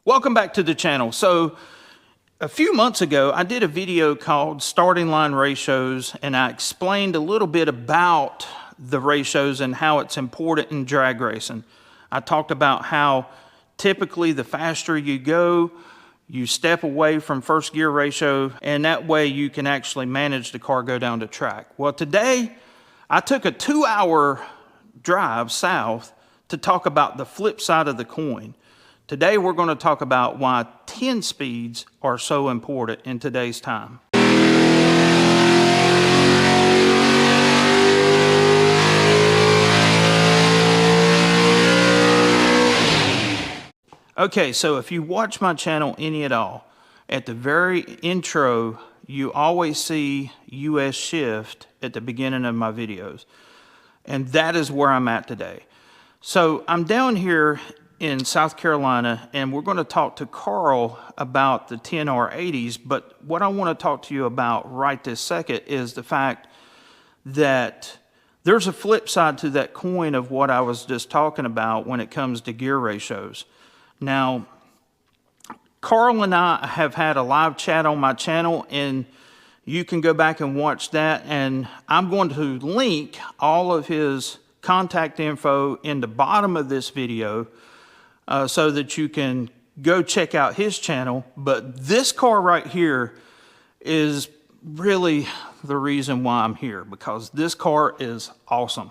Welcome back to the channel. So a few months ago, I did a video called Starting Line Ratios, and I explained a little bit about the ratios and how it's important in drag racing. I talked about how typically the faster you go, you step away from first gear ratio, and that way you can actually manage the car go down the track. Well, today I took a 2-hour drive south to talk about the flip side of the coin. Today we're going to talk about why 10 speeds are so important in today's time. Okay, so if you watch my channel any at all, at the very intro, you always see US shift at the beginning of my videos. And that is where I'm at today. So I'm down here in South Carolina, and we're going to talk to Karl about the 10R80s, but what I want to talk to you about right this second is the fact that there's a flip side to that coin of what I was just talking about when it comes to gear ratios. Now, Karl and I have had a live chat on my channel, and you can go back and watch that, and I'm going to link all of his contact info in the bottom of this video so that you can go check out his channel. But this car right here is really the reason why I'm here, because this car is awesome.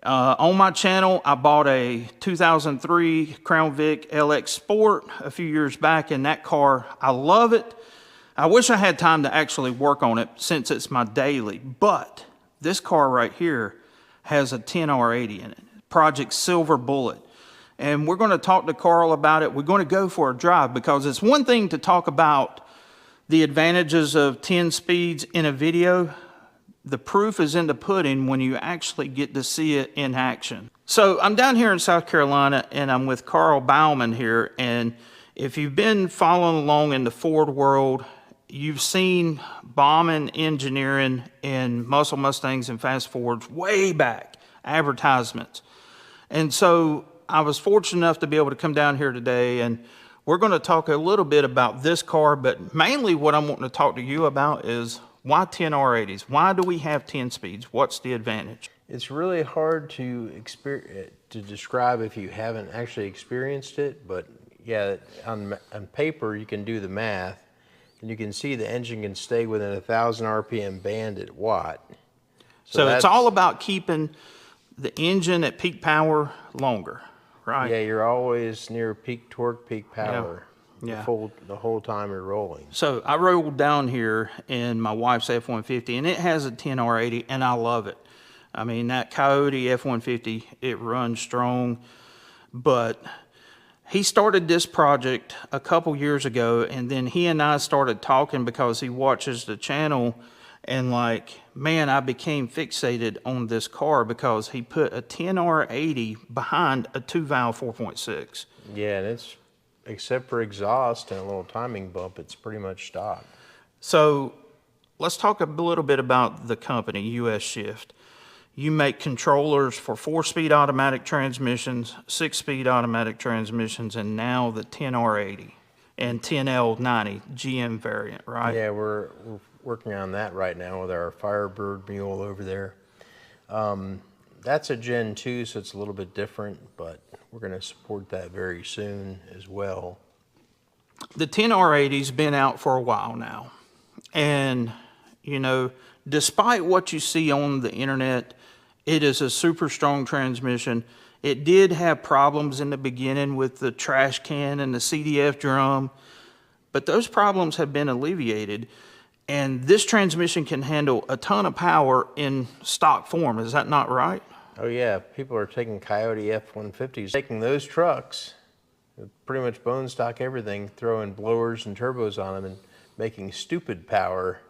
On my channel, I bought a 2003 Crown Vic LX Sport a few years back, and that car, I love it. I wish I had time to actually work on it since it's my daily, but this car right here has a 10R80 in it, Project Silver Bullet. And we're going to talk to Karl about it. We're going to go for a drive, because it's one thing to talk about the advantages of 10 speeds in a video. The proof is in the pudding when you actually get to see it in action. So I'm down here in South Carolina, and I'm with Karl Baumann here. And if you've been following along in the Ford world, you've seen Baumann engineering in Muscle Mustangs and Fast Fords way back, advertisements. And so I was fortunate enough to be able to come down here today, and we're going to talk a little bit about this car, but mainly what I'm wanting to talk to you about is why 10R80s? Why do we have 10 speeds? What's the advantage? It's really hard to describe if you haven't actually experienced it, but yeah, on paper you can do the math, and you can see the engine can stay within 1,000 RPM band at watt. So it's all about keeping the engine at peak power longer, right? Yeah, you're always near peak torque, peak power. Yeah. The whole time you're rolling. So I rolled down here in my wife's F-150, and it has a 10R80, and I love it. I mean, that Coyote F-150, it runs strong. But he started this project a couple years ago, and then he and I started talking because he watches the channel, and like, man, I became fixated on this car because he put a 10R80 behind a 2-valve 4.6. Yeah, and it's, except for exhaust and a little timing bump, it's pretty much stock. So let's talk a little bit about the company, US Shift. You make controllers for 4-speed automatic transmissions, 6-speed automatic transmissions, and now the 10R80 and 10L90 GM variant, right? Yeah, we're working on that right now with our Firebird mule over there. That's a Gen 2, so it's a little bit different, but we're going to support that very soon as well. The 10R80's been out for a while now. And, you know, despite what you see on the internet, it is a super strong transmission. It did have problems in the beginning with the trash can and the CDF drum, but those problems have been alleviated. And this transmission can handle a ton of power in stock form. Is that not right? Oh yeah, people are taking Coyote F-150s, taking those trucks, pretty much bone stock everything, throwing blowers and turbos on them and making stupid power,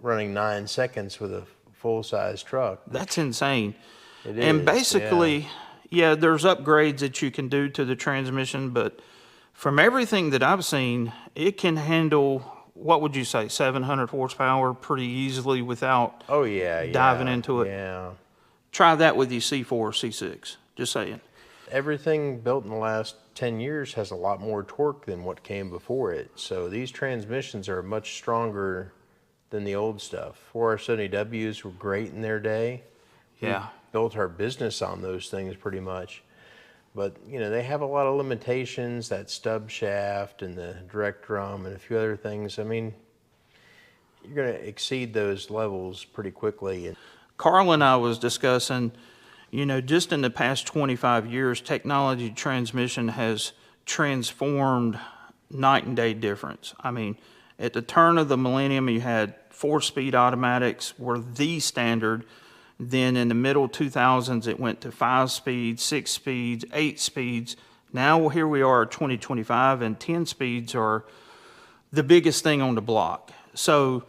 running 9 seconds with a full-size truck. That's insane. It and is, basically, yeah, there's upgrades that you can do to the transmission, but from everything that I've seen, it can handle, what would you say, 700 horsepower pretty easily without diving into it. Yeah. Try that with your C4 or C6, just saying. everything built in the last 10 years has a lot more torque than what came before it. So these transmissions are much stronger than the old stuff. 4R70Ws were great in their day. Yeah. Built our business on those things pretty much. But, you know, they have a lot of limitations, that stub shaft and the direct drum and a few other things. I mean, you're going to exceed those levels pretty quickly. Karl and I was discussing, you know, just in the past 25 years, technology transmission has transformed night and day difference. I mean, at the turn of the millennium, you had 4-speed automatics were the standard. Then in the middle 2000s, it went to 5 speeds, 6 speeds, 8 speeds. Now here we are at 2025, and 10 speeds are the biggest thing on the block. So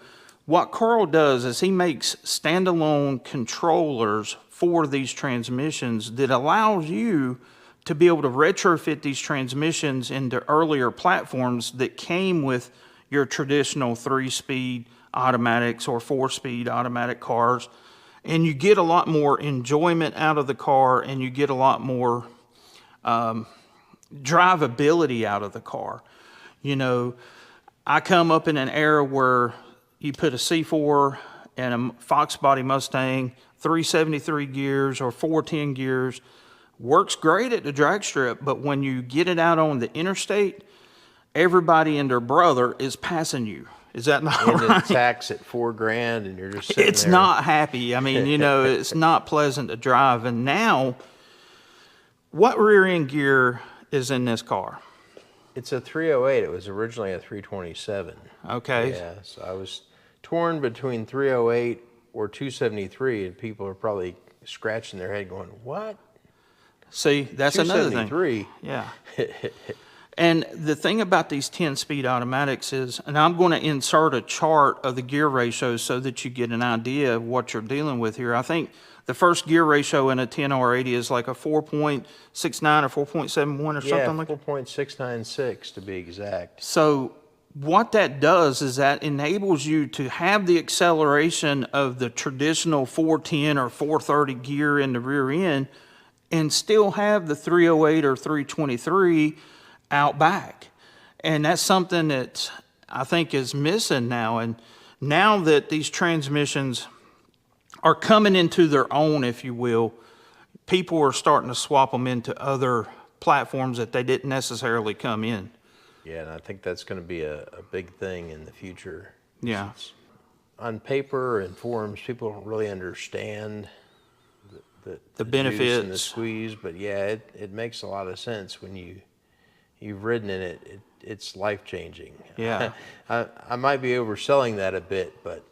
what Karl does is he makes standalone controllers for these transmissions that allows you to be able to retrofit these transmissions into earlier platforms that came with your traditional 3-speed automatics or 4-speed automatic cars. And you get a lot more enjoyment out of the car, and you get a lot more drivability out of the car. You know, I come up in an era where you put a C4 and a Fox body Mustang, 373 gears or 410 gears, works great at the drag strip, but when you get it out on the interstate, everybody and their brother is passing you. Is that not and right? the tax at $4,000 and you're just sitting It's there. not happy. I mean, you know, it's not pleasant to drive. And now, what rear end gear is in this car? It's a 308. It was originally a 327. Okay. Yeah, so I was torn between 308 or 273, and people are probably scratching their head going, what? See, that's another thing. 273? Yeah. And the thing about these 10-speed automatics is, and I'm going to insert a chart of the gear ratios so that you get an idea of what you're dealing with here. I think the first gear ratio in a 10R80 is like a 4.69 or 4.71 or something like that. Yeah, 4.696 to be exact. So what that does is that enables you to have the acceleration of the traditional 410 or 430 gear in the rear end and still have the 308 or 323 out back. And that's something that I think is missing now. And now that these transmissions are coming into their own, if you will, people are starting to swap them into other platforms that they didn't necessarily come in. Yeah, and I think that's going to be a big thing in the future. Yeah. On paper and forums, people don't really understand the benefits juice and the squeeze, but yeah, it makes a lot of sense when you've ridden in it. It's life-changing. Yeah. I might be overselling that a bit, but...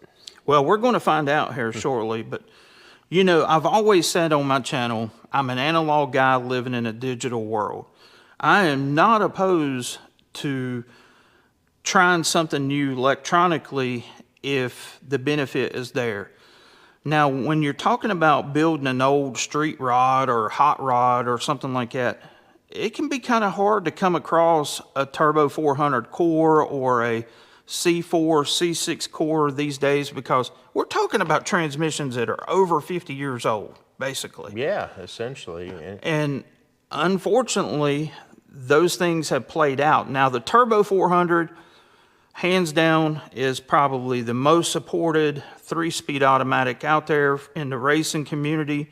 Well, we're going to find out here shortly, but, you know, I've always said on my channel, I'm an analog guy living in a digital world. I am not opposed to trying something new electronically if the benefit is there. Now, when you're talking about building an old street rod or hot rod or something like that, it can be kind of hard to come across a Turbo 400 core or a C4, C6 core these days, because we're talking about transmissions that are over 50 years old, basically. Yeah, essentially. And unfortunately, those things have played out. Now, the Turbo 400, hands down, is probably the most supported 3-speed automatic out there in the racing community.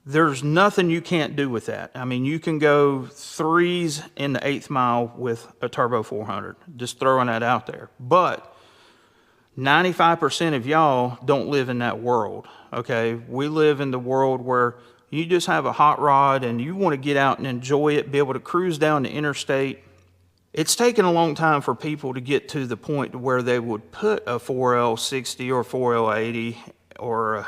There's nothing you can't do with that. I mean, you can go 3s in the 8th mile with a Turbo 400, just throwing that out there. But 95% of y'all don't live in that world, okay? We live in the world where you just have a hot rod and you want to get out and enjoy it, be able to cruise down the interstate. It's taken a long time for people to get to the point where they would put a 4L60 or 4L80 or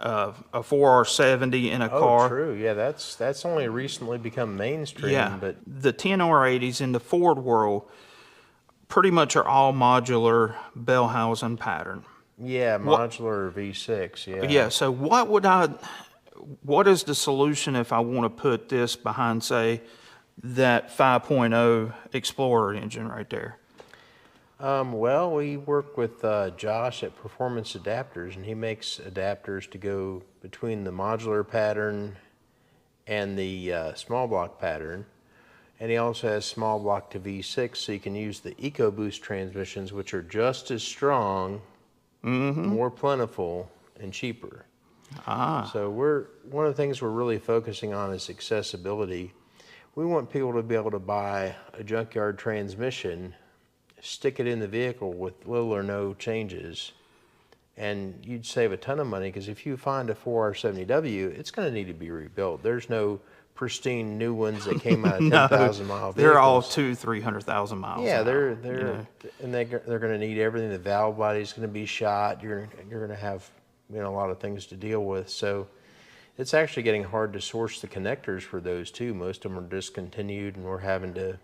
a 4R70 in a car. Oh, true. Yeah, that's only recently become mainstream. Yeah, but the 10R80s in the Ford world pretty much are all modular bell housing pattern. yeah, modular V6. Yeah. Yeah, so what is the solution if I want to put this behind, say, that 5.0 Explorer engine right there? Well, we work with Josh at Performance Adapters, and he makes adapters to go between the modular pattern and the small block pattern. And he also has small block to V6, so you can use the EcoBoost transmissions, which are just as strong, more plentiful, and cheaper. So one of the things we're really focusing on is accessibility. We want people to be able to buy a junkyard transmission, stick it in the vehicle with little or no changes, and you'd save a ton of money, because if you find a 4R70W, it's going to need to be rebuilt. There's no pristine new ones that came out of 10,000 mile vehicles. They're all 200,000-300,000 miles. Yeah, they're you know. they're going to need everything. The valve body's going to be shot. You're going to have a lot of things to deal with. So it's actually getting hard to source the connectors for those too. Most of them are discontinued, and we're having to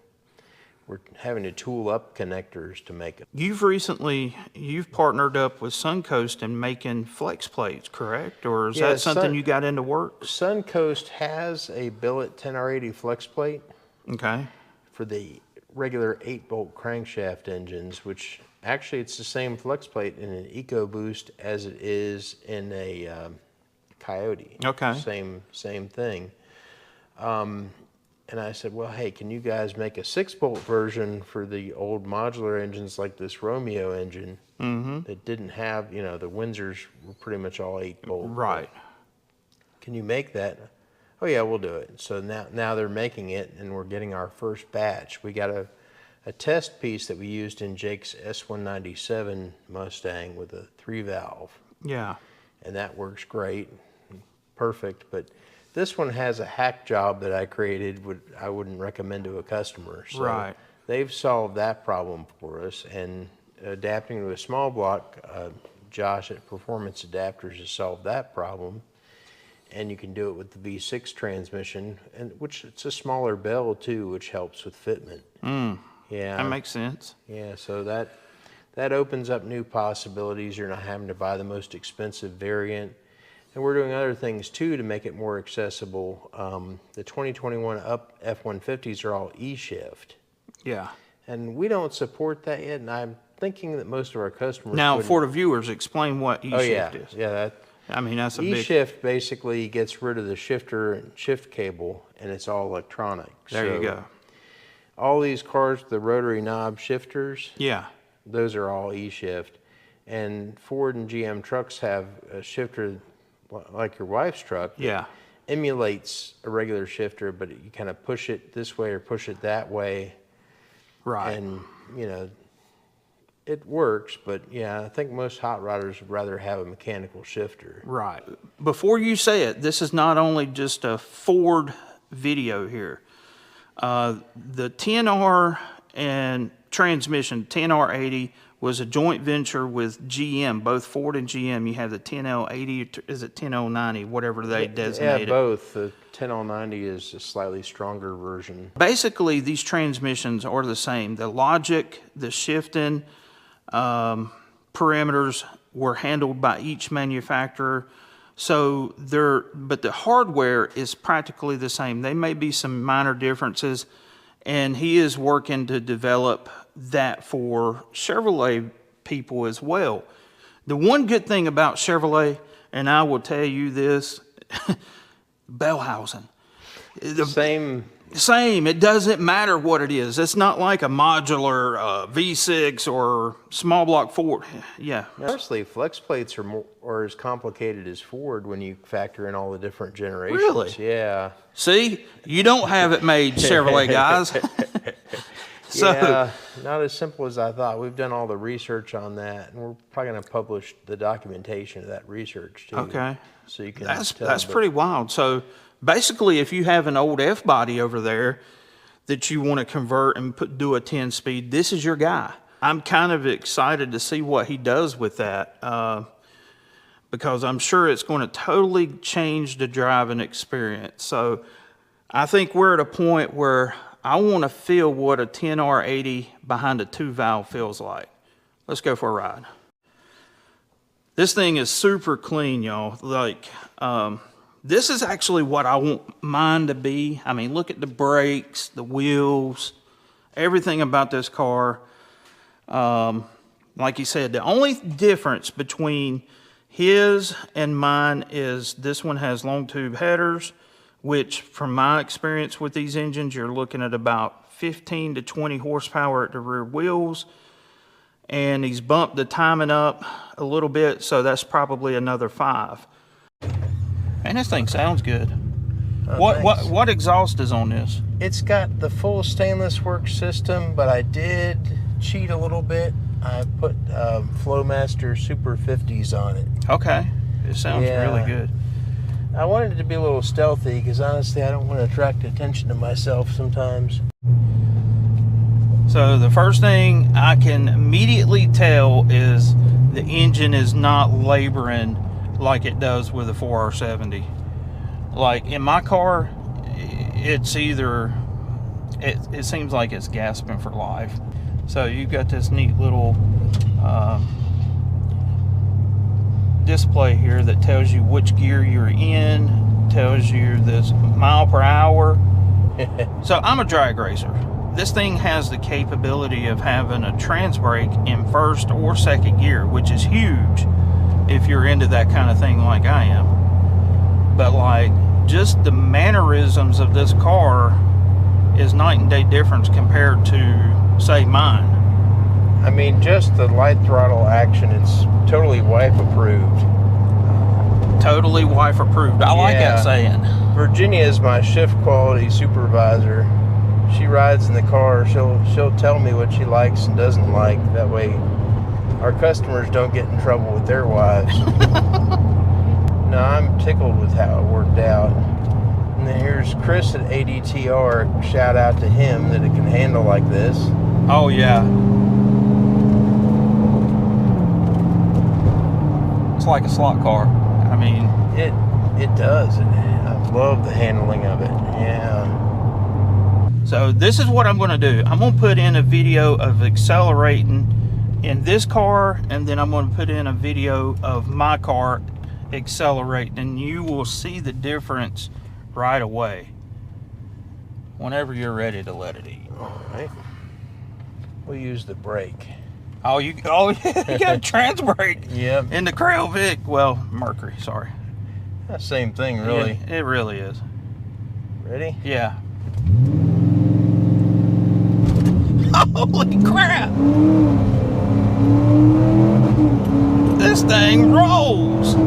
tool up connectors to make it. You've partnered up with Suncoast in making flex plates, correct? Or is that something you got into work? Suncoast has a billet 10R80 flex plate. Okay. For the regular 8-bolt crankshaft engines, which actually it's the same flex plate in an EcoBoost as it is in a Coyote. Okay. Same thing. And I said, well, hey, can you guys make a 6-bolt version for the old modular engines like this Romeo engine that didn't have, the Windsors were pretty much all 8-bolt. Right. Can you make that? Oh yeah, we'll do it. So now they're making it, and we're getting our first batch. We got a test piece that we used in Jake's S197 Mustang with a 3-valve. Yeah. And that works great, perfect, but this one has a hack job that I created I wouldn't recommend to a customer. So right. They've solved that problem for us, and adapting to a small block, Josh at Performance Adapters has solved that problem. And you can do it with the V6 transmission, and which it's a smaller bell too, which helps with fitment. Yeah. That makes sense. Yeah, so that opens up new possibilities. You're not having to buy the most expensive variant. And we're doing other things too to make it more accessible. The 2021 up F-150s are all E-shift. Yeah. And we don't support that yet, and I'm thinking that most of our customers Now, for the viewers, explain what E-shift is. Yeah, that's a big... E-shift basically gets rid of the shifter and shift cable, and it's all electronic. There you go. All these cars, the rotary knob shifters, yeah, those are all E-shift. And Ford and GM trucks have a shifter like your wife's truck, yeah, emulates a regular shifter, but you kind of push it this way or push it that way. Right. And, it works, but yeah, I think most hot rodders would rather have a mechanical shifter. Right. Before you say it, this is not only just a Ford video here. The 10R and transmission, 10R80, was a joint venture with GM, both Ford and GM. You have the 10L80, is it 10L90, whatever they designate it. Yeah, both. The 10L90 is a slightly stronger version. Basically, these transmissions are the same. The logic, the shifting, parameters were handled by each manufacturer. So but the hardware is practically the same. There may be some minor differences, and he is working to develop that for Chevrolet people as well. The one good thing about Chevrolet, and I will tell you this, bell housing. Same. It doesn't matter what it is. It's not like a modular V6 or small block Ford. Yeah. Honestly, flex plates are as complicated as Ford when you factor in all the different generations. Really? Yeah. See, you don't have it made, Chevrolet guys. Yeah, not as simple as I thought. We've done all the research on that, and we're probably going to publish the documentation of that research too. Okay. So you can. That's pretty wild. So basically, if you have an old F body over there that you want to convert and do a 10-speed, this is your guy. I'm kind of excited to see what he does with that because I'm sure it's going to totally change the driving experience. So I think we're at a point where I want to feel what a 10R80 behind a 2-valve feels like. Let's go for a ride. This thing is super clean, y'all. Like, this is actually what I want mine to be. I mean, look at the brakes, the wheels, everything about this car. Like you said, the only difference between his and mine is this one has long tube headers, which from my experience with these engines, you're looking at about 15 to 20 horsepower at the rear wheels. And he's bumped the timing up a little bit, so that's probably another 5. And this thing sounds good. Oh, what exhaust is on this? It's got the full stainless works system, but I did cheat a little bit. I put Flowmaster Super 50s on it. Okay, it sounds really good. I wanted it to be a little stealthy because honestly I don't want to attract attention to myself sometimes. So the first thing I can immediately tell is the engine is not laboring like it does with a 4R70. Like in my car, it's either, it seems like it's gasping for life. So you've got this neat little display here that tells you which gear you're in, tells you this mile per hour. So I'm a drag racer. This thing has the capability of having a trans brake in first or second gear, which is huge if you're into that kind of thing like I am. But like, just the mannerisms of this car is night and day difference compared to, say, mine. I mean, just the light throttle action, it's totally wife approved. Totally wife approved. I like that saying. Virginia is my shift quality supervisor. She rides in the car. She'll tell me what she likes and doesn't like. That way our customers don't get in trouble with their wives. No, I'm tickled with how it worked out. And then here's Chris at ADTR. Shout out to him that it can handle like this. Oh yeah. It's like a slot car. I mean, it does. I love the handling of it. Yeah. So this is what I'm going to do. I'm going to put in a video of accelerating in this car, and then I'm going to put in a video of my car accelerating, and you will see the difference right away whenever you're ready to let it eat. All right. We'll use the brake. Oh, you got a trans brake. Yep. In the Karl Vic, well, Mercury, sorry. Same thing, really. Yeah, it really is. Ready? Yeah. Holy crap! This thing rolls. A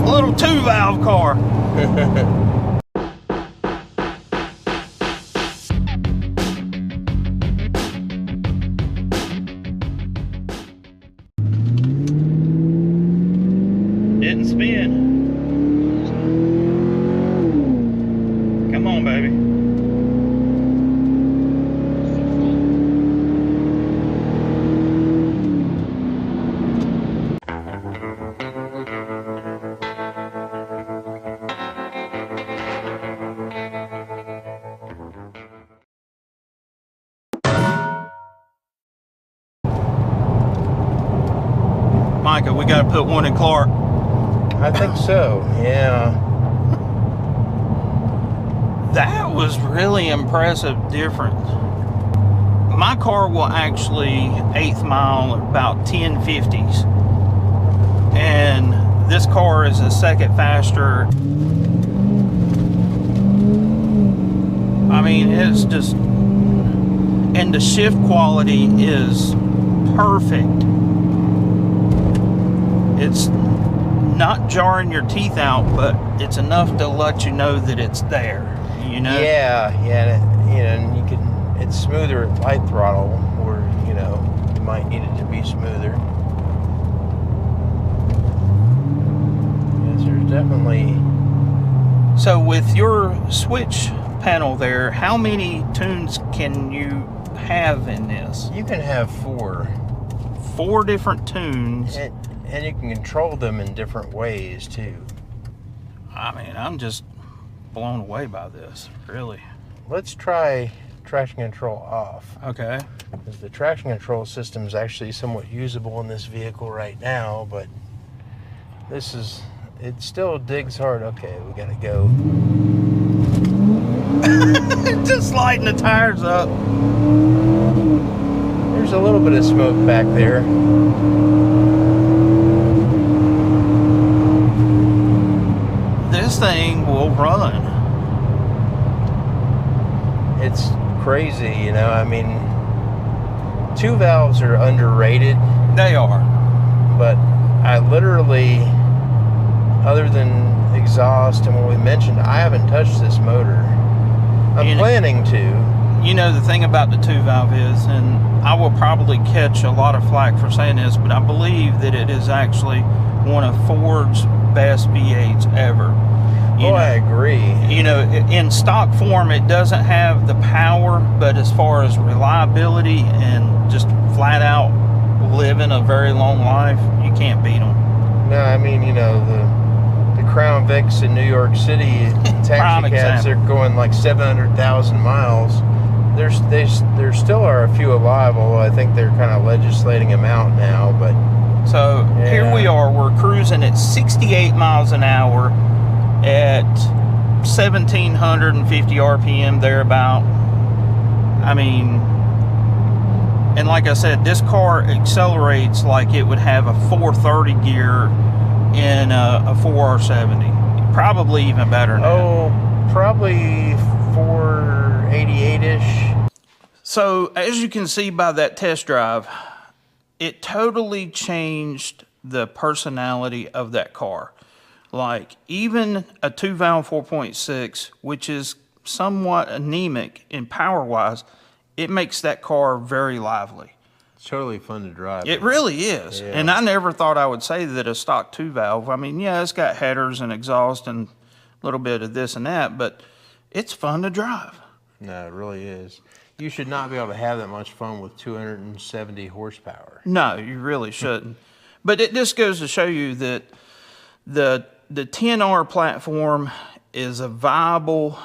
little 2-valve car. Didn't spin. Come on, baby. Micah, we got to put one in Clark. I think so, yeah. That was really impressive difference. My car will actually 8th mile at about 1050s. And this car is a second faster. I mean, it's just, and the shift quality is perfect. It's not jarring your teeth out, but it's enough to let you know that it's there, you know? Yeah, and you can, it's smoother at light throttle, or, you know, you might need it to be smoother. Yes, there's definitely... So with your switch panel there, how many tunes can you have in this? You can have 4. 4 different tunes. And you can control them in different ways, too. I mean, I'm just blown away by this, really. Let's try traction control off. Okay. Because the traction control system is actually somewhat usable in this vehicle right now, but this is, it still digs hard. Okay, we gotta go. Just sliding the tires up. There's a little bit of smoke back there. this thing will run. It's crazy, you know. I mean, 2 valves are underrated, They are. but I literally, other than exhaust and what we mentioned, I haven't touched this motor. I'm planning to. You know, the thing about the 2-valve is, and I will probably catch a lot of flack for saying this, but I believe that it is actually one of Ford's best V8s ever. I agree. You know, in stock form, it doesn't have the power, but as far as reliability and just flat out living a very long life, you can't beat them. No, I mean, you know, the Crown Vics in New York City, taxi cabs, they're going like 700,000 miles. There still are a few alive, although I think they're kind of legislating them out now. But so yeah. Here we are, we're cruising at 68 miles an hour at 1,750 RPM, thereabout. I mean, and like I said, this car accelerates like it would have a 430 gear in a 4R70. Probably even better now. Oh, probably 488-ish. So, as you can see by that test drive, it totally changed the personality of that car. Like, even a 2-valve 4.6, which is somewhat anemic in power-wise, it makes that car very lively. It's totally fun to drive. It really is. Yeah. And I never thought I would say that a stock 2-valve, I mean, yeah, it's got headers and exhaust and a little bit of this and that, but it's fun to drive. No, it really is. You should not be able to have that much fun with 270 horsepower. No, you really shouldn't. But it just goes to show you that the 10R platform is a viable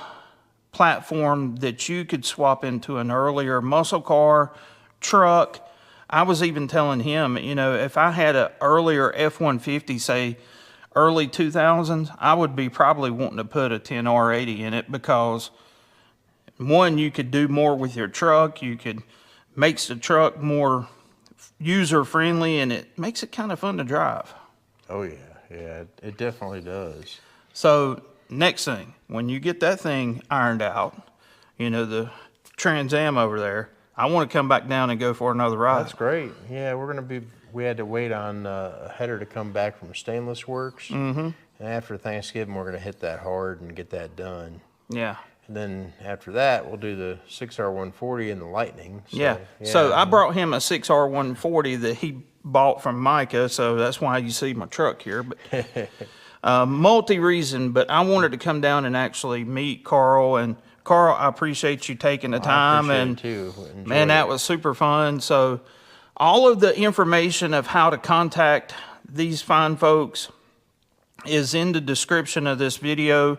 platform that you could swap into an earlier muscle car, truck. I was even telling him, you know, if I had an earlier F-150, say early 2000s, I would be probably wanting to put a 10R80 in it because, one, you could do more with your truck. You could makes the truck more user-friendly, and it makes it kind of fun to drive. Oh, yeah. Yeah, it definitely does. So, next thing, when you get that thing ironed out, you know, the Trans Am over there, I want to come back down and go for another ride. That's great. Yeah, we had to wait on a header to come back from Stainless Works. Mm-hmm. And after Thanksgiving, we're going to hit that hard and get that done. Yeah. And then after that, we'll do the 6R140 and the Lightning. So, yeah. So I brought him a 6R140 that he bought from Micah, so that's why you see my truck here. But multi-reason, but I wanted to come down and actually meet Karl. And Karl, I appreciate you taking the time. I and appreciate it too. Man, that was super fun. So all of the information of how to contact these fine folks is in the description of this video.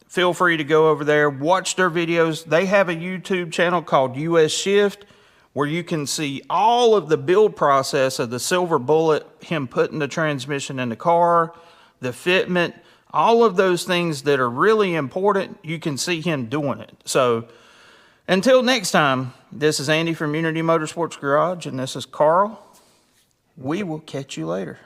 Feel free to go over there, watch their videos. They have a YouTube channel called US Shift where you can see all of the build process of the Silver Bullet, him putting the transmission in the car, the fitment, all of those things that are really important, you can see him doing it. So until next time, this is Andy from Unity Motorsports Garage, and this is Karl. We will catch you later.